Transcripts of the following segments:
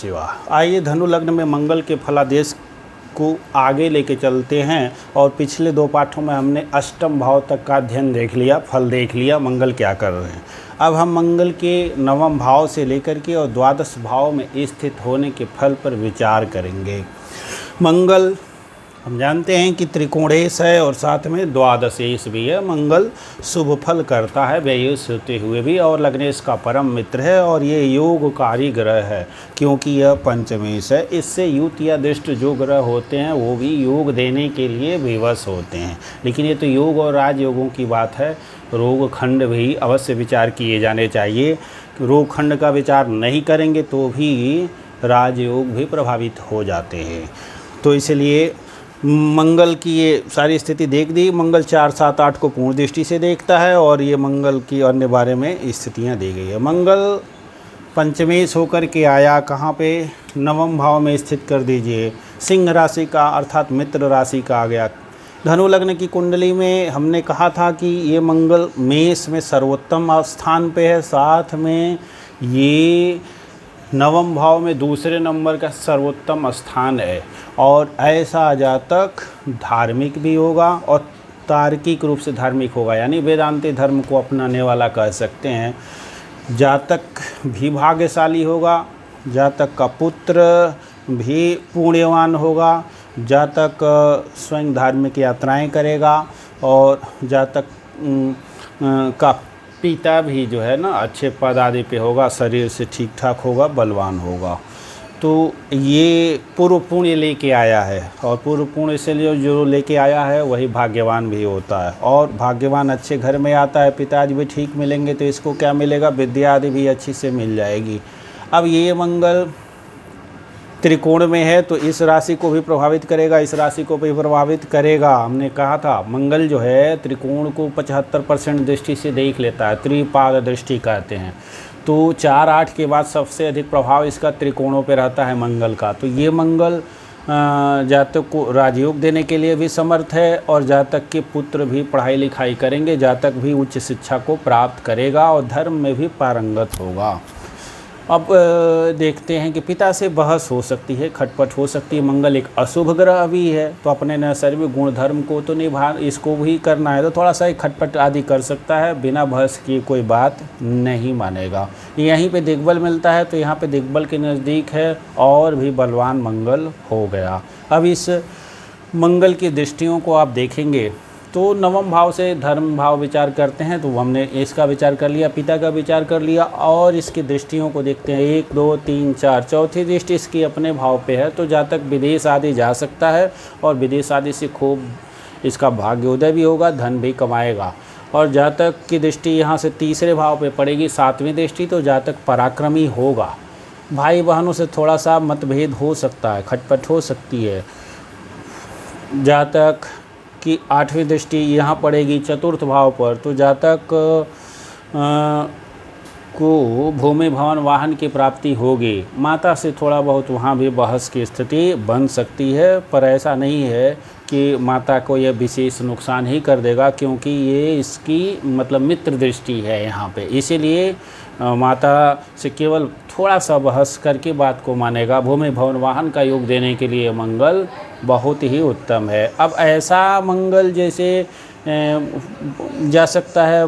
शिवाय। आइए धनु लग्न में मंगल के फलादेश को आगे लेके चलते हैं। और पिछले 2 पाठों में हमने अष्टम भाव तक का अध्ययन देख लिया, फल देख लिया, मंगल क्या कर रहे हैं। अब हम मंगल के 9वें भाव से लेकर के और 12 भाव में स्थित होने के फल पर विचार करेंगे। मंगल हम जानते हैं कि त्रिकोणेश है और साथ में द्वादशेश भी है। मंगल शुभ फल करता है व्ययुष होते हुए भी, और लग्नेश का परम मित्र है और ये योगकारी ग्रह है क्योंकि यह पंचमेश है। इससे युत या दृष्ट जो ग्रह होते हैं वो भी योग देने के लिए विवश होते हैं। लेकिन ये तो योग और राजयोगों की बात है, रोग खंड भी अवश्य विचार किए जाने चाहिए। रोग खंड का विचार नहीं करेंगे तो भी राजयोग भी प्रभावित हो जाते हैं। तो इसलिए मंगल की ये सारी स्थिति देख दी। मंगल 4, 7, 8 को पूर्ण दृष्टि से देखता है और ये मंगल की अन्य बारे में स्थितियां दी गई है। मंगल पंचमेश होकर के आया कहाँ पे, 9वें भाव में स्थित कर दीजिए। सिंह राशि का अर्थात मित्र राशि का आ गया। धनु लग्न की कुंडली में हमने कहा था कि ये मंगल मेष में सर्वोत्तम स्थान पे है, साथ में ये 9वें भाव में दूसरे नंबर का सर्वोत्तम स्थान है। और ऐसा जातक धार्मिक भी होगा और तार्किक रूप से धार्मिक होगा, यानी वेदांती धर्म को अपनाने वाला कह सकते हैं। जातक भी भाग्यशाली होगा, जातक का पुत्र भी पुण्यवान होगा, जातक स्वयं धार्मिक यात्राएं करेगा और जातक का पिता भी जो है ना अच्छे पद आदि पे होगा, शरीर से ठीक ठाक होगा, बलवान होगा। तो ये पूर्व पुण्य लेके आया है और पूर्व पुण्य से जो लेके आया है वही भाग्यवान भी होता है। और भाग्यवान अच्छे घर में आता है, पिताजी भी ठीक मिलेंगे तो इसको क्या मिलेगा, विद्या आदि भी अच्छी से मिल जाएगी। अब ये मंगल त्रिकोण में है तो इस राशि को भी प्रभावित करेगा, इस राशि को भी प्रभावित करेगा। हमने कहा था मंगल जो है त्रिकोण को 75% दृष्टि से देख लेता है, त्रिपाद दृष्टि कहते हैं। तो 4, 8 के बाद सबसे अधिक प्रभाव इसका त्रिकोणों पे रहता है मंगल का। तो ये मंगल जातक को राजयोग देने के लिए भी समर्थ है और जातक के पुत्र भी पढ़ाई लिखाई करेंगे, जातक भी उच्च शिक्षा को प्राप्त करेगा और धर्म में भी पारंगत होगा। अब देखते हैं कि पिता से बहस हो सकती है, खटपट हो सकती है। मंगल एक अशुभ ग्रह भी है तो अपने नैसर्गिक गुण धर्म को तो निभा इसको भी करना है, तो थोड़ा सा खटपट आदि कर सकता है, बिना बहस किए कोई बात नहीं मानेगा। यहीं पे दिग्बल मिलता है तो यहाँ पे दिग्बल के नज़दीक है और भी बलवान मंगल हो गया। अब इस मंगल की दृष्टियों को आप देखेंगे तो 9वें भाव से धर्म भाव विचार करते हैं, तो हमने इसका विचार कर लिया, पिता का विचार कर लिया और इसकी दृष्टियों को देखते हैं। 1, 2, 3, 4 चौथी दृष्टि इसकी अपने भाव पे है तो जातक विदेश आदि जा सकता है और विदेश आदि से खूब इसका भाग्योदय भी होगा, धन भी कमाएगा। और जातक की दृष्टि यहाँ से तीसरे भाव पे पड़ेगी, 7वीं दृष्टि, तो जातक पराक्रमी होगा। भाई बहनों से थोड़ा सा मतभेद हो सकता है, खटपट हो सकती है। जातक की 8वीं दृष्टि यहाँ पड़ेगी 4th भाव पर, तो जातक को भूमि भवन वाहन की प्राप्ति होगी। माता से थोड़ा बहुत वहाँ भी बहस की स्थिति बन सकती है, पर ऐसा नहीं है कि माता को यह विशेष नुकसान ही कर देगा क्योंकि ये इसकी मतलब मित्र दृष्टि है यहाँ पे, इसीलिए माता से केवल थोड़ा सा बहस करके बात को मानेगा। भूमि भवन वाहन का योग देने के लिए मंगल बहुत ही उत्तम है। अब ऐसा मंगल जैसे जा सकता है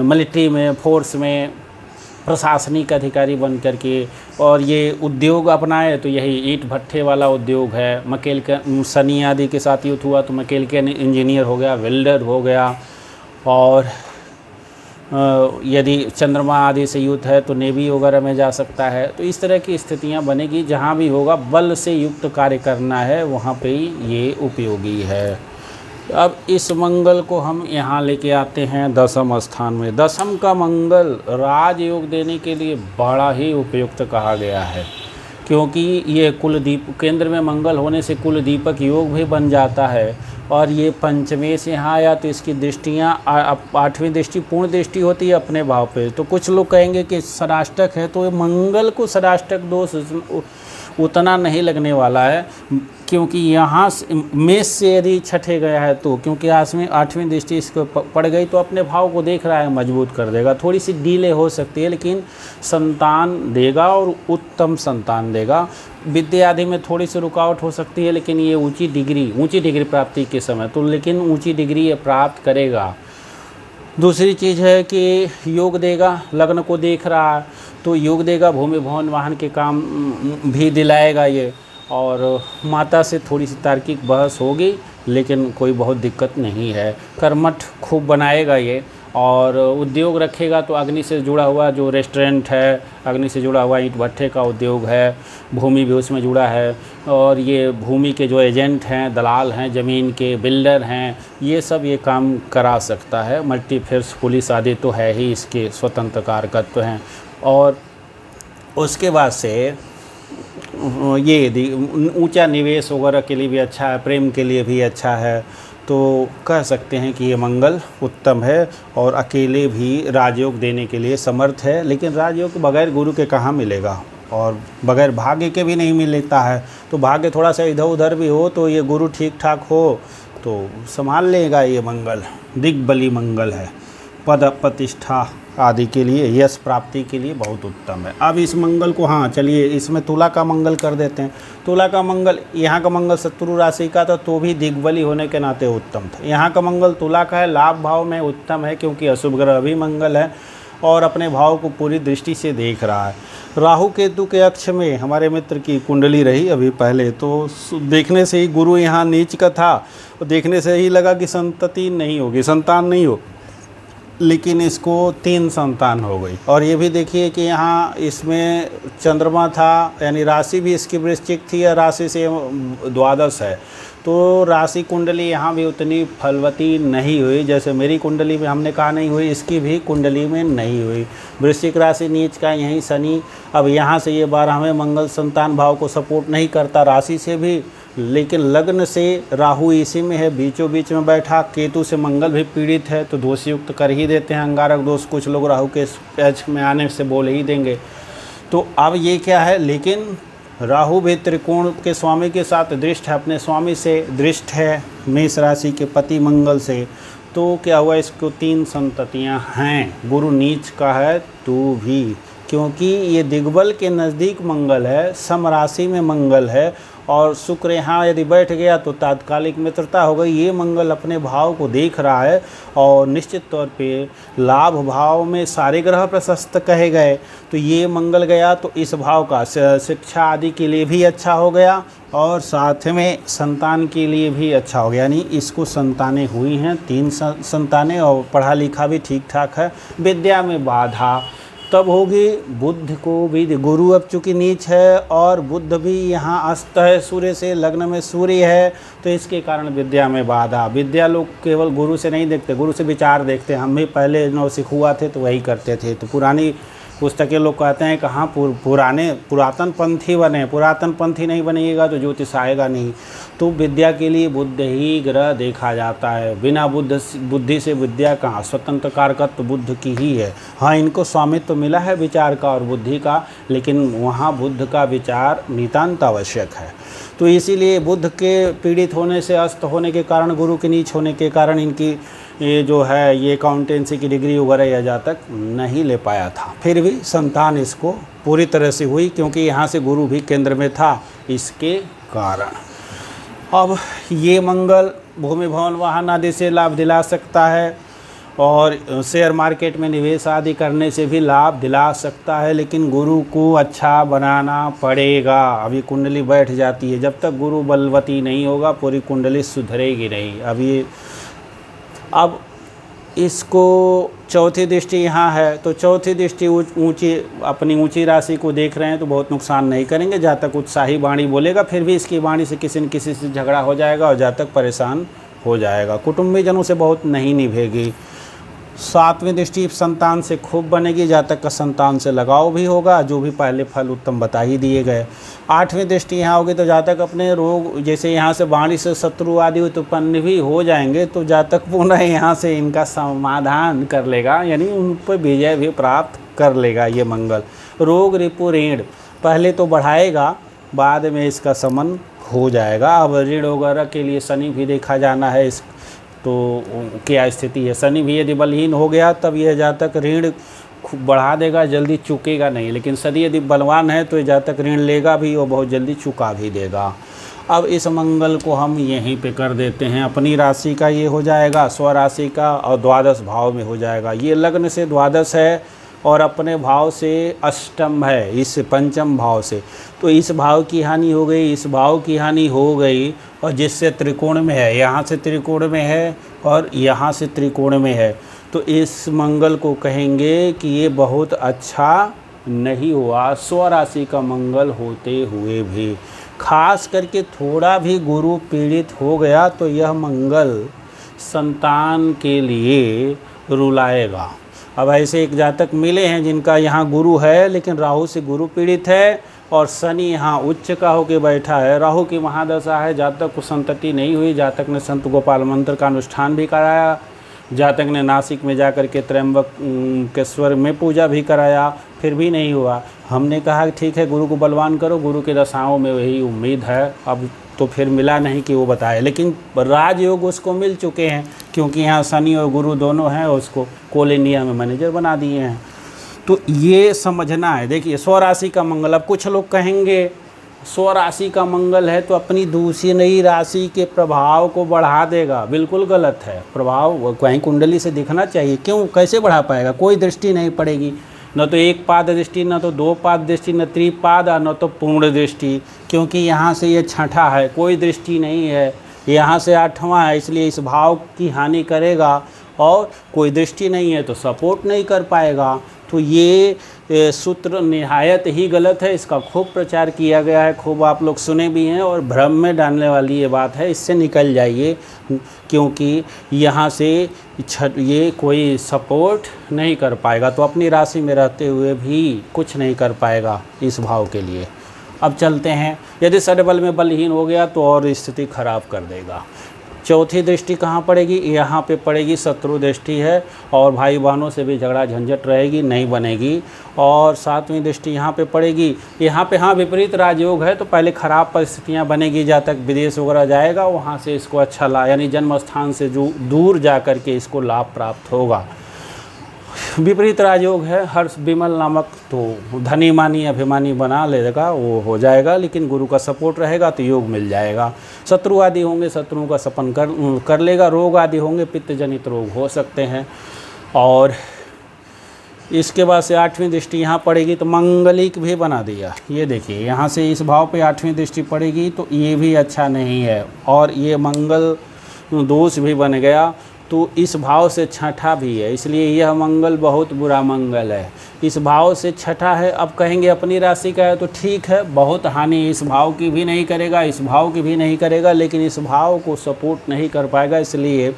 मिलिट्री में, फोर्स में प्रशासनिक अधिकारी बन करके, और ये उद्योग अपनाए तो यही ईंट भट्ठे वाला उद्योग है। मकेल के सनी आदि के साथ युद्ध हुआ तो मैकेनिकल इंजीनियर हो गया, वेल्डर हो गया। और यदि चंद्रमा आदि से युद्ध है तो नेवी वगैरह में जा सकता है। तो इस तरह की स्थितियां बनेगी, जहां भी होगा बल से युक्त कार्य करना है वहां पे ये उपयोगी है। अब इस मंगल को हम यहाँ लेके आते हैं 10वें स्थान में। 10वें का मंगल राजयोग देने के लिए बड़ा ही उपयुक्त कहा गया है क्योंकि ये कुलदीप केंद्र में मंगल होने से कुल दीपक योग भी बन जाता है। और ये पंचमें से यहाँ आया तो इसकी दृष्टियाँ 8वीं दृष्टि पूर्ण दृष्टि होती है अपने भाव पे। तो कुछ लोग कहेंगे कि षडाष्टक है तो मंगल को षडाष्टक दोष उतना नहीं लगने वाला है, क्योंकि यहाँ से मेष से यदि छठे गया है तो, क्योंकि आठवीं दृष्टि इसको पड़ गई तो अपने भाव को देख रहा है, मजबूत कर देगा। थोड़ी सी डिले हो सकती है लेकिन संतान देगा और उत्तम संतान देगा। विद्या आदि में थोड़ी सी रुकावट हो सकती है, लेकिन ये ऊंची डिग्री प्राप्ति के समय तो, लेकिन ऊंची डिग्री ये प्राप्त करेगा। दूसरी चीज़ है कि योग देगा, लग्न को देख रहा है तो योग देगा, भूमि भवन वाहन के काम भी दिलाएगा ये। और माता से थोड़ी सी तार्किक बहस होगी, लेकिन कोई बहुत दिक्कत नहीं है। कर्मठ खूब बनाएगा ये। और उद्योग रखेगा तो अग्नि से जुड़ा हुआ जो रेस्टोरेंट है, अग्नि से जुड़ा हुआ ईंट भट्ठे का उद्योग है, भूमि भी उसमें जुड़ा है। और ये भूमि के जो एजेंट हैं, दलाल हैं, ज़मीन के बिल्डर हैं, ये सब ये काम करा सकता है। मल्टीफेस पुलिस आदि तो है ही, इसके स्वतंत्र कारकत्व हैं। और उसके बाद से ये ऊंचा निवेश वगैरह के लिए भी अच्छा है, प्रेम के लिए भी अच्छा है। तो कह सकते हैं कि ये मंगल उत्तम है और अकेले भी राजयोग देने के लिए समर्थ है। लेकिन राजयोग बगैर गुरु के कहाँ मिलेगा, और बगैर भाग्य के भी नहीं मिलता है। तो भाग्य थोड़ा सा इधर उधर भी हो तो ये गुरु ठीक ठाक हो तो संभाल लेगा। ये मंगल दिग्बली मंगल है, पद प्रतिष्ठा आदि के लिए, यश प्राप्ति के लिए बहुत उत्तम है। अब इस मंगल को, हाँ चलिए इसमें तुला का मंगल कर देते हैं। तुला का मंगल, यहाँ का मंगल शत्रु राशि का था तो भी दिग्बली होने के नाते उत्तम था। यहाँ का मंगल तुला का है, लाभ भाव में उत्तम है, क्योंकि अशुभ ग्रह भी मंगल है और अपने भाव को पूरी दृष्टि से देख रहा है। राहु केतु के अक्ष में हमारे मित्र की कुंडली रही अभी पहले, तो देखने से ही गुरु यहाँ नीच का था, और देखने से ही लगा कि संतति नहीं होगी, संतान नहीं हो, लेकिन इसको 3 संतान हो गई। और ये भी देखिए कि यहाँ इसमें चंद्रमा था, यानी राशि भी इसकी वृश्चिक थी और राशि से द्वादश है, तो राशि कुंडली यहाँ भी उतनी फलवती नहीं हुई। जैसे मेरी कुंडली में हमने कहा नहीं हुई, इसकी भी कुंडली में नहीं हुई। वृश्चिक राशि नीच का यहीं शनि, अब यहाँ से ये 12वें मंगल संतान भाव को सपोर्ट नहीं करता राशि से भी, लेकिन लग्न से राहु इसी में है, बीचों बीच में बैठा। केतु से मंगल भी पीड़ित है तो दोषयुक्त कर ही देते हैं, अंगारक दोष कुछ लोग राहु के एज में आने से बोल ही देंगे। तो अब ये क्या है, लेकिन राहु भी त्रिकोण के स्वामी के साथ दृष्ट है, अपने स्वामी से दृष्ट है, मेष राशि के पति मंगल से। तो क्या हुआ, इसको 3 संततियां हैं। गुरु नीच का है तो भी, क्योंकि ये दिग्बल के नज़दीक मंगल है, सम राशि में मंगल है, और शुक्र यहाँ यदि बैठ गया तो तात्कालिक मित्रता हो गई। ये मंगल अपने भाव को देख रहा है और निश्चित तौर पे लाभ भाव में सारे ग्रह प्रशस्त कहे गए, तो ये मंगल गया तो इस भाव का शिक्षा आदि के लिए भी अच्छा हो गया और साथ में संतान के लिए भी अच्छा हो गया। यानी इसको संतानें हुई हैं, 3 संतानें, और पढ़ा लिखा भी ठीक ठाक है। विद्या में बाधा तब होगी, बुध को भी, गुरु अब चूँकि नीच है और बुध भी यहाँ अस्त है सूर्य से, लग्न में सूर्य है, तो इसके कारण विद्या में बाधा। विद्या लोग केवल गुरु से नहीं देखते, गुरु से विचार देखते हैं। हम भी पहले नौसिख हुआ थे तो वही करते थे। तो पुरानी पुस्तकें लोग कहते हैं कहाँ पुरातन पंथी बने, पुरातन पंथी नहीं बनेगा तो ज्योतिष आएगा नहीं। तो विद्या के लिए बुध ही ग्रह देखा जाता है, बिना बुद्धि से विद्या कहाँ, स्वतंत्र कारकत्व बुद्ध की ही है। हाँ, इनको स्वामित्व तो मिला है विचार का और बुद्धि का, लेकिन वहाँ बुद्ध का विचार नितांत आवश्यक है। तो इसीलिए बुद्ध के पीड़ित होने से, अस्त होने के कारण, गुरु के नीच होने के कारण इनकी ये जो है ये अकाउंटेंसी की डिग्री वगैरह यह जा तक नहीं ले पाया था। फिर भी संतान इसको पूरी तरह से हुई, क्योंकि यहाँ से गुरु भी केंद्र में था, इसके कारण। अब ये मंगल भूमि भवन वाहन आदि से लाभ दिला सकता है और शेयर मार्केट में निवेश आदि करने से भी लाभ दिला सकता है, लेकिन गुरु को अच्छा बनाना पड़ेगा। अभी कुंडली बैठ जाती है, जब तक गुरु बलवती नहीं होगा पूरी कुंडली सुधरेगी नहीं। अब इसको चौथी दृष्टि यहाँ है, तो चौथी दृष्टि अपनी ऊंची राशि को देख रहे हैं तो बहुत नुकसान नहीं करेंगे। जहाँ तक उत्साही वाणी बोलेगा, फिर भी इसकी वाणी से किसी न किसी से झगड़ा हो जाएगा और जहाँ तक परेशान हो जाएगा। कुटुंबीजनों से बहुत नहीं निभेगी। 7वीं दृष्टि संतान से खूब बनेगी, जहाँ तक का संतान से लगाव भी होगा, जो भी पहले फल उत्तम बता ही दिए गए। 8वीं दृष्टि यहाँ होगी तो जहाँ तक अपने रोग, जैसे यहाँ से वाणी से शत्रु आदि उत्पन्न भी हो जाएंगे, तो जहाँ तक पुनः यहाँ से इनका समाधान कर लेगा, यानी उन पर विजय भी प्राप्त कर लेगा ये मंगल। रोग रिपु ऋण पहले तो बढ़ाएगा बाद में इसका समन हो जाएगा। अब ऋण वगैरह के लिए शनि भी देखा जाना है इस, तो क्या स्थिति है। शनि भी यदि बलहीन हो गया तब यह जातक ऋण खूब बढ़ा देगा, जल्दी चुकेगा नहीं। लेकिन शनि यदि बलवान है तो यह जातक ऋण लेगा भी और बहुत जल्दी चुका भी देगा। अब इस मंगल को हम यहीं पे कर देते हैं। अपनी राशि का ये हो जाएगा, स्वराशि का, और द्वादश भाव में हो जाएगा। ये लग्न से द्वादश है और अपने भाव से अष्टम है, इस पंचम भाव से। तो इस भाव की हानि हो गई, इस भाव की हानि हो गई, और जिससे त्रिकोण में है, यहाँ से त्रिकोण में है और यहाँ से त्रिकोण में है, तो इस मंगल को कहेंगे कि ये बहुत अच्छा नहीं हुआ। स्वराशि का मंगल होते हुए भी खास करके थोड़ा भी गुरु पीड़ित हो गया तो यह मंगल संतान के लिए रुलाएगा। अब ऐसे एक जातक मिले हैं जिनका यहाँ गुरु है लेकिन राहु से गुरु पीड़ित है और शनि यहाँ उच्च का होके बैठा है। राहु की महादशा है, जातक को संतति नहीं हुई। जातक ने संत गोपाल मंत्र का अनुष्ठान भी कराया, जातक ने नासिक में जाकर के त्र्यंबकेश्वर में पूजा भी कराया, फिर भी नहीं हुआ। हमने कहा ठीक है गुरु को बलवान करो, गुरु के दशाओं में वही उम्मीद है। अब तो फिर मिला नहीं कि वो बताए, लेकिन राजयोग उसको मिल चुके हैं क्योंकि यहाँ शनि और गुरु दोनों हैं, उसको कोल इंडिया में मैनेजर बना दिए हैं। तो ये समझना है। देखिए स्वराशि का मंगल, अब कुछ लोग कहेंगे स्वराशि का मंगल है तो अपनी दूसरी नई राशि के प्रभाव को बढ़ा देगा। बिल्कुल गलत है। प्रभाव कहीं कुंडली से दिखना चाहिए। क्यों, कैसे बढ़ा पाएगा? कोई दृष्टि नहीं पड़ेगी, न तो एक पाद दृष्टि, न तो दो पाद दृष्टि, न त्रिपाद, न तो पूर्ण दृष्टि, क्योंकि यहाँ से ये छठा है, कोई दृष्टि नहीं है। यहाँ से आठवां है, इसलिए इस भाव की हानि करेगा और कोई दृष्टि नहीं है तो सपोर्ट नहीं कर पाएगा। तो ये सूत्र निहायत ही गलत है। इसका खूब प्रचार किया गया है, खूब आप लोग सुने भी हैं, और भ्रम में डालने वाली ये बात है। इससे निकल जाइए क्योंकि यहाँ से ये कोई सपोर्ट नहीं कर पाएगा, तो अपनी राशि में रहते हुए भी कुछ नहीं कर पाएगा इस भाव के लिए। अब चलते हैं, यदि षड्बल में बलहीन हो गया तो और स्थिति खराब कर देगा। चौथी दृष्टि कहाँ पड़ेगी? यहाँ पे पड़ेगी, शत्रु दृष्टि है और भाई बहनों से भी झगड़ा झंझट रहेगी, नहीं बनेगी। और सातवीं दृष्टि यहाँ पे पड़ेगी। यहाँ पे हाँ विपरीत राजयोग है तो पहले ख़राब परिस्थितियाँ बनेगी, जहाँ तक विदेश वगैरह जाएगा वहाँ से इसको अच्छा लाभ, यानी जन्म स्थान से जो दूर जा कर के इसको लाभ प्राप्त होगा। विपरीत राजयोग है, हर्ष विमल नामक, तो धनी मानी अभिमानी बना लेगा, वो हो जाएगा, लेकिन गुरु का सपोर्ट रहेगा तो योग मिल जाएगा। शत्रु आदि होंगे, शत्रुओं का सपन कर लेगा। रोग आदि होंगे, पित्त जनित रोग हो सकते हैं। और इसके बाद से आठवीं दृष्टि यहाँ पड़ेगी तो मंगलिक भी बना दिया। ये देखिए यहाँ से इस भाव पे आठवीं दृष्टि पड़ेगी तो ये भी अच्छा नहीं है, और ये मंगल दोष भी बन गया तो इस भाव से छठा भी है, इसलिए यह मंगल बहुत बुरा मंगल है। इस भाव से छठा है। अब कहेंगे अपनी राशि का है तो ठीक है, बहुत हानि इस भाव की भी नहीं करेगा, इस भाव की भी नहीं करेगा, लेकिन इस भाव को सपोर्ट नहीं कर पाएगा, इसलिए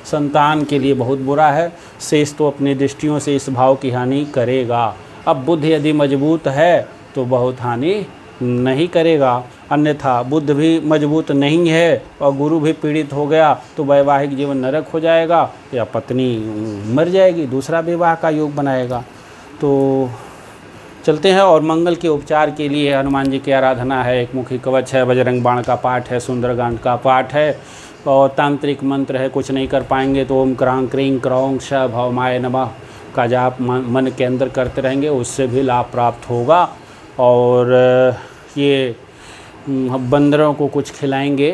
संतान के लिए बहुत बुरा है। शेष तो अपनी दृष्टियों से इस भाव की हानि करेगा। अब बुध यदि मजबूत है तो बहुत हानि नहीं करेगा, अन्यथा बुध भी मजबूत नहीं है और गुरु भी पीड़ित हो गया तो वैवाहिक जीवन नरक हो जाएगा या पत्नी मर जाएगी, दूसरा विवाह का योग बनाएगा। तो चलते हैं। और मंगल के उपचार के लिए हनुमान जी की आराधना है, एक मुखी कवच है, बजरंग बाण का पाठ है, सुंदरकांड का पाठ है और तांत्रिक मंत्र है। कुछ नहीं कर पाएंगे तो ओम क्रांग क्रीं क्रौं श भवमाय नमः का जाप मन के अंदर करते रहेंगे, उससे भी लाभ प्राप्त होगा। और ये बंदरों को कुछ खिलाएंगे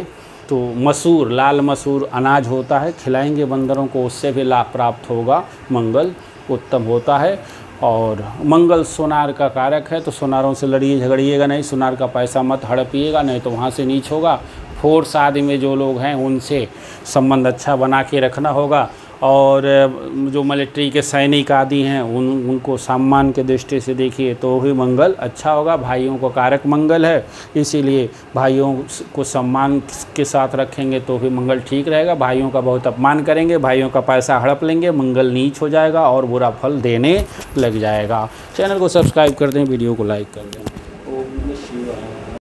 तो मसूर, लाल मसूर अनाज होता है, खिलाएंगे बंदरों को, उससे भी लाभ प्राप्त होगा। मंगल उत्तम होता है। और मंगल सोनार का कारक है तो सोनारों से लड़िए झगड़िएगा नहीं, सोनार का पैसा मत हड़पिएगा, नहीं तो वहाँ से नीच होगा। फोर्स आदि में जो लोग हैं उनसे संबंध अच्छा बना के रखना होगा। और जो मिलिट्री के सैनिक आदि हैं उनको सम्मान के दृष्टि से देखिए तो भी मंगल अच्छा होगा। भाइयों को कारक मंगल है, इसीलिए भाइयों को सम्मान के साथ रखेंगे तो भी मंगल ठीक रहेगा। भाइयों का बहुत अपमान करेंगे, भाइयों का पैसा हड़प लेंगे, मंगल नीच हो जाएगा और बुरा फल देने लग जाएगा। चैनल को सब्सक्राइब कर दें, वीडियो को लाइक कर दें।